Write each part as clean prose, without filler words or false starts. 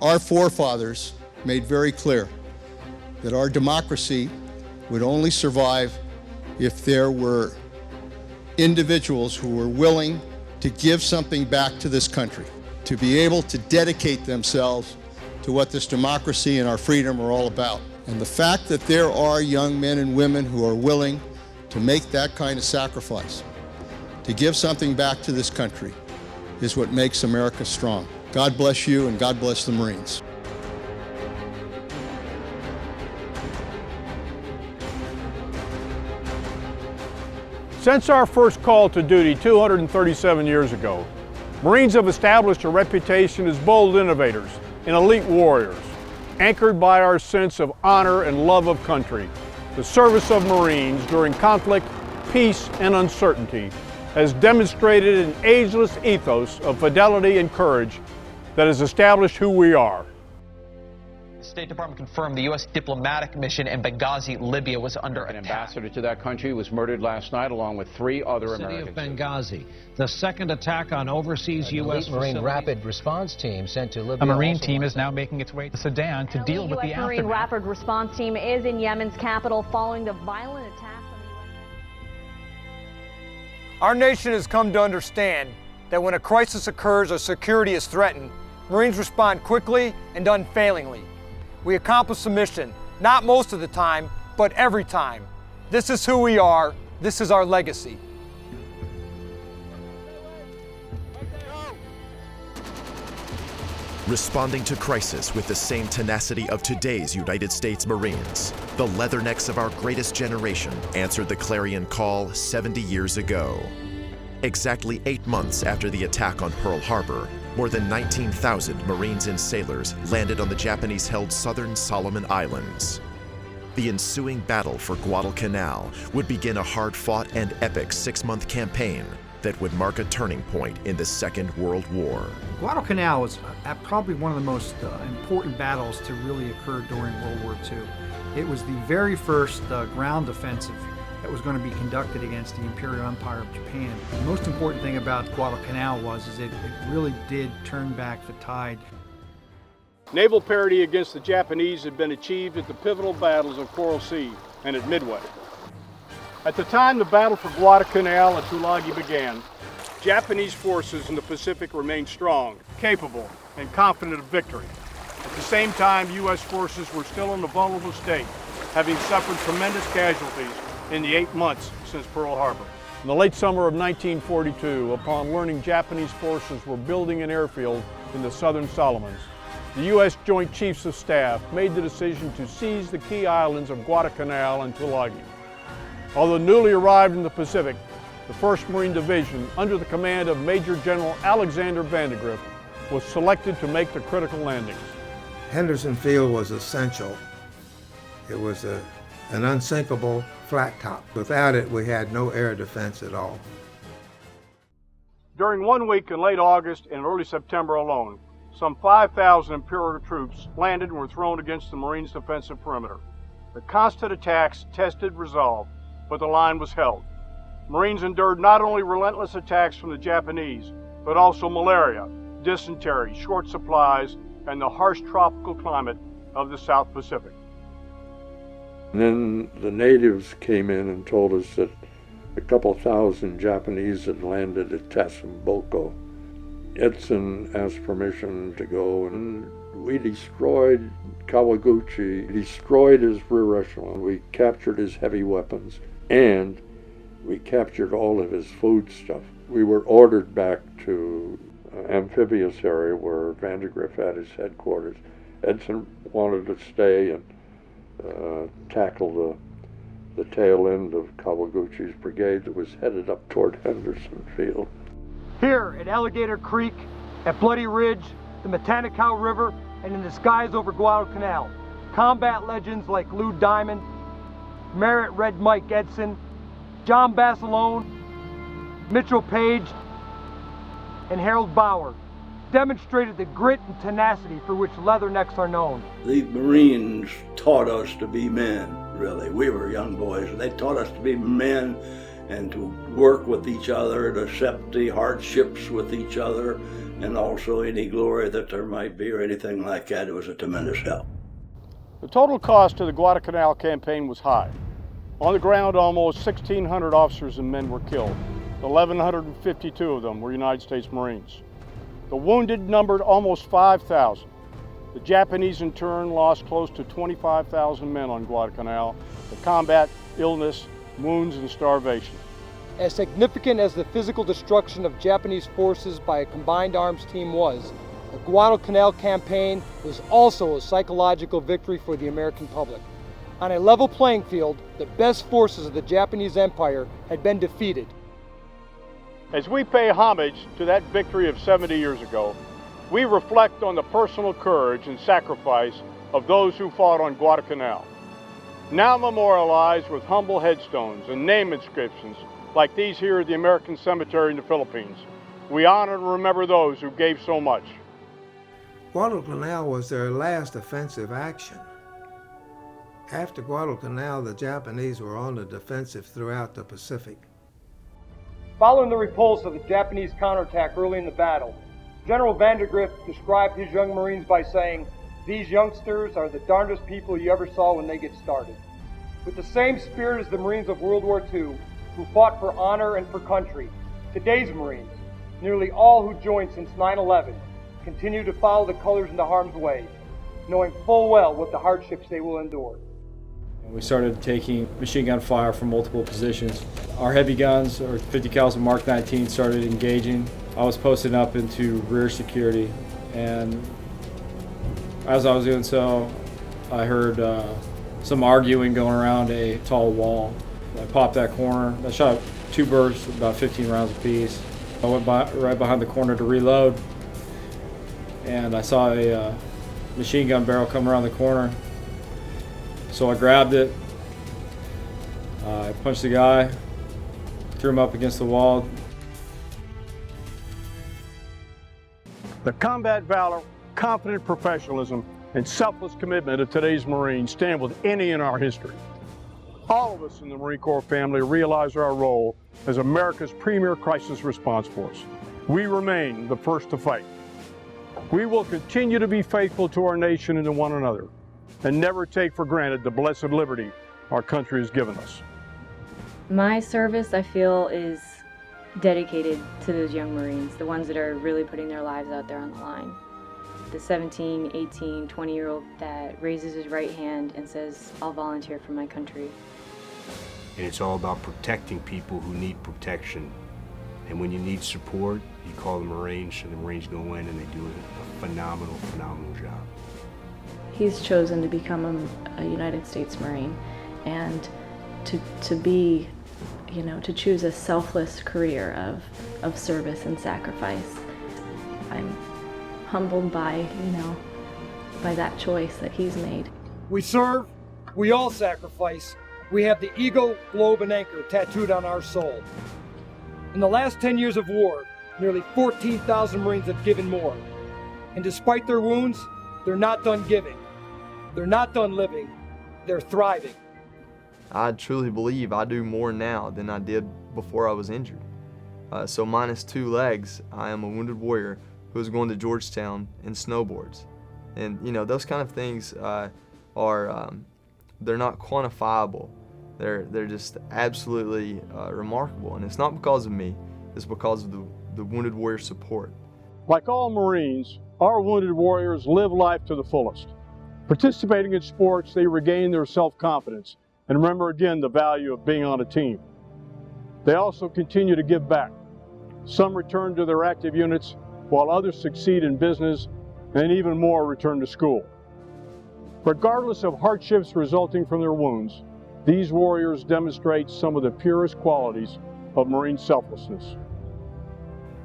Our forefathers made very clear that our democracy would only survive if there were individuals who were willing to give something back to this country, to be able to dedicate themselves to what this democracy and our freedom are all about. And the fact that there are young men and women who are willing to make that kind of sacrifice, to give something back to this country, is what makes America strong. God bless you and God bless the Marines. Since our first call to duty 237 years ago, Marines have established a reputation as bold innovators and elite warriors, anchored by our sense of honor and love of country. The service of Marines during conflict, peace, and uncertainty has demonstrated an ageless ethos of fidelity and courage that has established who we are. The State Department confirmed the U.S. diplomatic mission in Benghazi, Libya was under attack. An ambassador to that country was murdered last night along with 3 other Americans. City of Benghazi, the second attack on overseas U.S. Marine rapid response team sent to Libya. A Marine team is now making its way to Sudan to deal with the aftermath. Marine rapid response team is in Yemen's capital following the violent attacks on the Our nation has come to understand that when a crisis occurs or security is threatened, Marines respond quickly and unfailingly. We accomplish the mission, not most of the time, but every time. This is who we are. This is our legacy. Responding to crisis with the same tenacity of today's United States Marines, the leathernecks of our greatest generation answered the clarion call 70 years ago. Exactly 8 months after the attack on Pearl Harbor, more than 19,000 Marines and sailors landed on the Japanese-held southern Solomon Islands. The ensuing battle for Guadalcanal would begin a hard-fought and epic 6-month campaign that would mark a turning point in the Second World War. Guadalcanal was probably one of the most important battles to really occur during World War II. It was the very first ground offensive that was going to be conducted against the Imperial Empire of Japan. The most important thing about Guadalcanal was it really did turn back the tide. Naval parity against the Japanese had been achieved at the pivotal battles of Coral Sea and at Midway. At the time the battle for Guadalcanal and Tulagi began, Japanese forces in the Pacific remained strong, capable, and confident of victory. At the same time, U.S. forces were still in a vulnerable state, having suffered tremendous casualties in the 8 months since Pearl Harbor. In the late summer of 1942, upon learning Japanese forces were building an airfield in the southern Solomons, the U.S. Joint Chiefs of Staff made the decision to seize the key islands of Guadalcanal and Tulagi. Although newly arrived in the Pacific, the 1st Marine Division, under the command of Major General Alexander Vandegrift, was selected to make the critical landings. Henderson Field was essential. It was an unsinkable flat top. Without it, we had no air defense at all. During 1 week in late August and early September alone, some 5,000 Imperial troops landed and were thrown against the Marines' defensive perimeter. The constant attacks tested resolve, but the line was held. Marines endured not only relentless attacks from the Japanese, but also malaria, dysentery, short supplies, and the harsh tropical climate of the South Pacific. And then the natives came in and told us that a couple thousand Japanese had landed at Tasamboko. Edson asked permission to go, and we destroyed Kawaguchi, destroyed his rear echelon. We captured his heavy weapons, and we captured all of his food stuff. We were ordered back to amphibious area where Vandegrift had his headquarters. Edson wanted to stay and tackle the tail end of Kawaguchi's brigade that was headed up toward Henderson Field. Here at Alligator Creek, at Bloody Ridge, the Matanikaw River, and in the skies over Guadalcanal, combat legends like Lou Diamond, Merritt Red Mike Edson, John Basilone, Micheal Page, and Harold Bauer demonstrated the grit and tenacity for which leathernecks are known. The Marines taught us to be men, really. We were young boys, and they taught us to be men and to work with each other, to accept the hardships with each other, and also any glory that there might be or anything like that. It was a tremendous help. The total cost of the Guadalcanal campaign was high. On the ground, almost 1,600 officers and men were killed. 1,152 of them were United States Marines. The wounded numbered almost 5,000. The Japanese, in turn, lost close to 25,000 men on Guadalcanal to combat illness, wounds, and starvation. As significant as the physical destruction of Japanese forces by a combined arms team was, the Guadalcanal campaign was also a psychological victory for the American public. On a level playing field, the best forces of the Japanese Empire had been defeated. As we pay homage to that victory of 70 years ago, we reflect on the personal courage and sacrifice of those who fought on Guadalcanal. Now memorialized with humble headstones and name inscriptions like these here at the American Cemetery in the Philippines, we honor and remember those who gave so much. Guadalcanal was their last offensive action. After Guadalcanal, the Japanese were on the defensive throughout the Pacific. Following the repulse of the Japanese counterattack early in the battle, General Vandergrift described his young Marines by saying, "These youngsters are the darndest people you ever saw when they get started." With the same spirit as the Marines of World War II, who fought for honor and for country, today's Marines, nearly all who joined since 9/11, continue to follow the colors into harm's way, knowing full well what the hardships they will endure. We started taking machine gun fire from multiple positions. Our heavy guns, our 50 caliber Mark 19, started engaging. I was posted up into rear security, and as I was doing so, I heard some arguing going around a tall wall. I popped that corner. I shot 2 bursts, about 15 rounds apiece. I went right behind the corner to reload, and I saw a machine gun barrel come around the corner. So I grabbed it, I punched the guy, threw him up against the wall. The combat valor, confident professionalism, and selfless commitment of today's Marines stand with any in our history. All of us in the Marine Corps family realize our role as America's premier crisis response force. We remain the first to fight. We will continue to be faithful to our nation and to one another, and never take for granted the blessed liberty our country has given us. My service, I feel, is dedicated to those young Marines, the ones that are really putting their lives out there on the line. The 17, 18, 20-year-old that raises his right hand and says, "I'll volunteer for my country." And it's all about protecting people who need protection. And when you need support, you call the Marines, and the Marines go in and they do a phenomenal, phenomenal job. He's chosen to become a United States Marine, and to be, you know, to choose a selfless career of service and sacrifice. I'm humbled by, you know, by that choice that he's made. We serve, we all sacrifice. We have the eagle, globe, and anchor tattooed on our soul. In the last 10 years of war, nearly 14,000 Marines have given more. And despite their wounds, they're not done giving. They're not done living. They're thriving. I truly believe I do more now than I did before I was injured. So minus 2 legs, I am a wounded warrior who is going to Georgetown in snowboards. And you know, those kind of things they're not quantifiable. They're just absolutely remarkable. And it's not because of me, it's because of the wounded warrior support. Like all Marines, our wounded warriors live life to the fullest. Participating in sports, they regain their self-confidence and remember again the value of being on a team. They also continue to give back. Some return to their active units, while others succeed in business, and even more return to school. Regardless of hardships resulting from their wounds, these warriors demonstrate some of the purest qualities of Marine selflessness.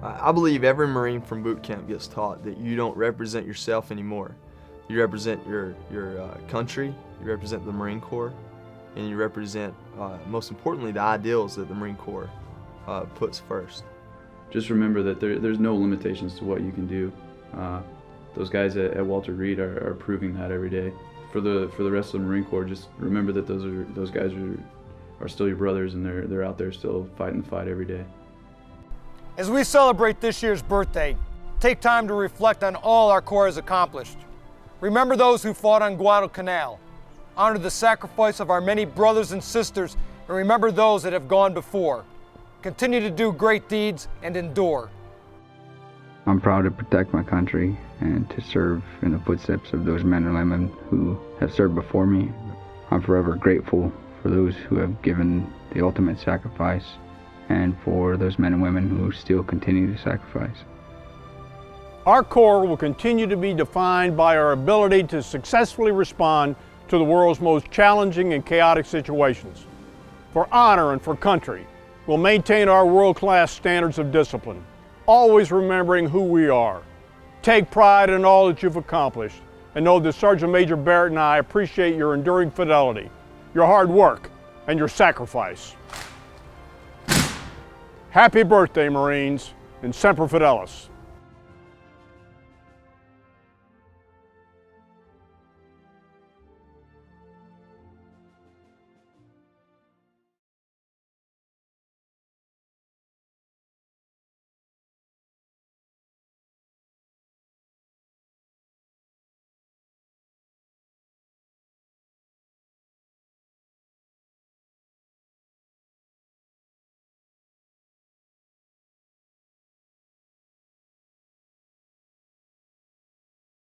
I believe every Marine from boot camp gets taught that you don't represent yourself anymore. You represent your country, you represent the Marine Corps, and you represent, most importantly, the ideals that the Marine Corps puts first. Just remember that there's no limitations to what you can do. Those guys at Walter Reed are proving that every day. For the rest of the Marine Corps, just remember that those guys are still your brothers, and they're out there still fighting the fight every day. As we celebrate this year's birthday, take time to reflect on all our Corps has accomplished. Remember those who fought on Guadalcanal. Honor the sacrifice of our many brothers and sisters, and remember those that have gone before. Continue to do great deeds and endure. I'm proud to protect my country and to serve in the footsteps of those men and women who have served before me. I'm forever grateful for those who have given the ultimate sacrifice and for those men and women who still continue to sacrifice. Our Corps will continue to be defined by our ability to successfully respond to the world's most challenging and chaotic situations. For honor and for country, we'll maintain our world-class standards of discipline, always remembering who we are. Take pride in all that you've accomplished, and know that Sergeant Major Barrett and I appreciate your enduring fidelity, your hard work, and your sacrifice. Happy birthday, Marines, and Semper Fidelis.